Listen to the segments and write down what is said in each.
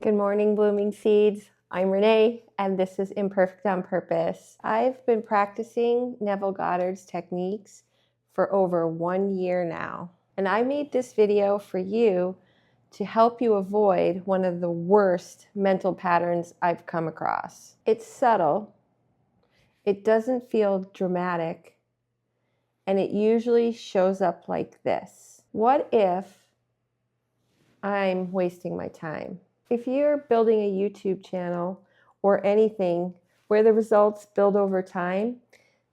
Good morning, blooming seeds. I'm Renee, and this is Imperfect on Purpose. I've been practicing Neville Goddard's techniques for over 1 year now, and I made this video for you to help you avoid one of the worst mental patterns I've come across. It's subtle, it doesn't feel dramatic, and it usually shows up like this. What if I'm wasting my time? If you're building a YouTube channel or anything where the results build over time,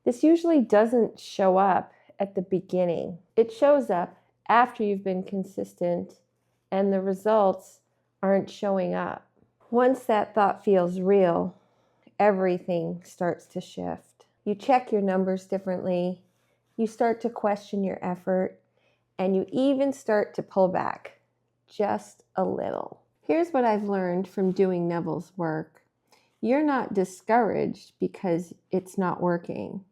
this usually doesn't show up at the beginning. It shows up after you've been consistent and the results aren't showing up. Once that thought feels real, everything starts to shift. You check your numbers differently, you start to question your effort, and you even start to pull back just a little. Here's what I've learned from doing Neville's work. You're not discouraged because it's not working.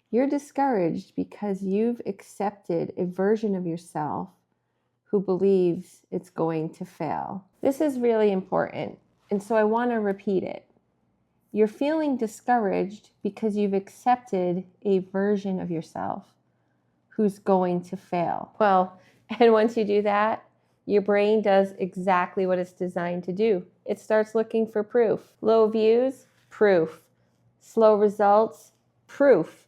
You're discouraged because you've accepted a version of yourself who believes it's going to fail. This is really important, and so I want to repeat it. You're feeling discouraged because you've accepted a version of yourself who's going to fail. Well, and once you do that, your brain does exactly what it's designed to do. It starts looking for proof. Low views, proof. Slow results, proof.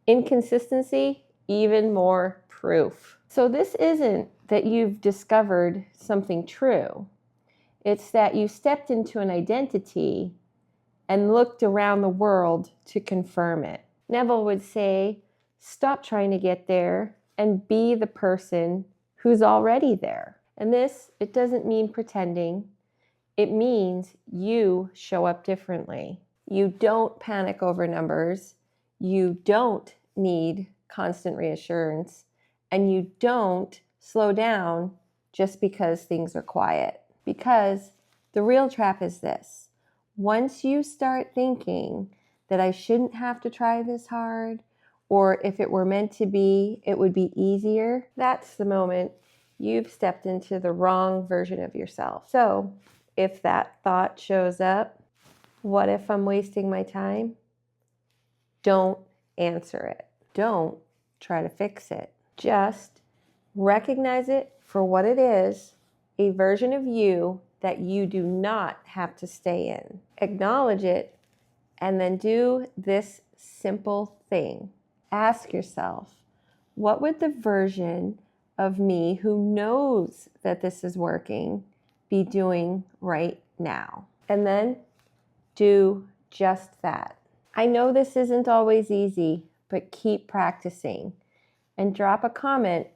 Inconsistency, even more proof. So this isn't that you've discovered something true. It's that you stepped into an identity and looked around the world to confirm it. Neville would say, stop trying to get there and be the person who's already there. And this, it doesn't mean pretending. It means you show up differently. You don't panic over numbers. You don't need constant reassurance. And you don't slow down just because things are quiet. Because the real trap is this. Once you start thinking that I shouldn't have to try this hard, or if it were meant to be, it would be easier, that's the moment you've stepped into the wrong version of yourself. So if that thought shows up, what if I'm wasting my time? Don't answer it. Don't try to fix it. Just recognize it for what it is, a version of you that you do not have to stay in. Acknowledge it, and then do this simple thing. Ask yourself, what would the version of me who knows that this is working be doing right now? And then do just that. I know this isn't always easy, but keep practicing and drop a comment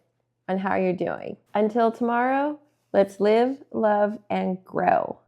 on how you're doing. Until tomorrow, let's live, love, and grow.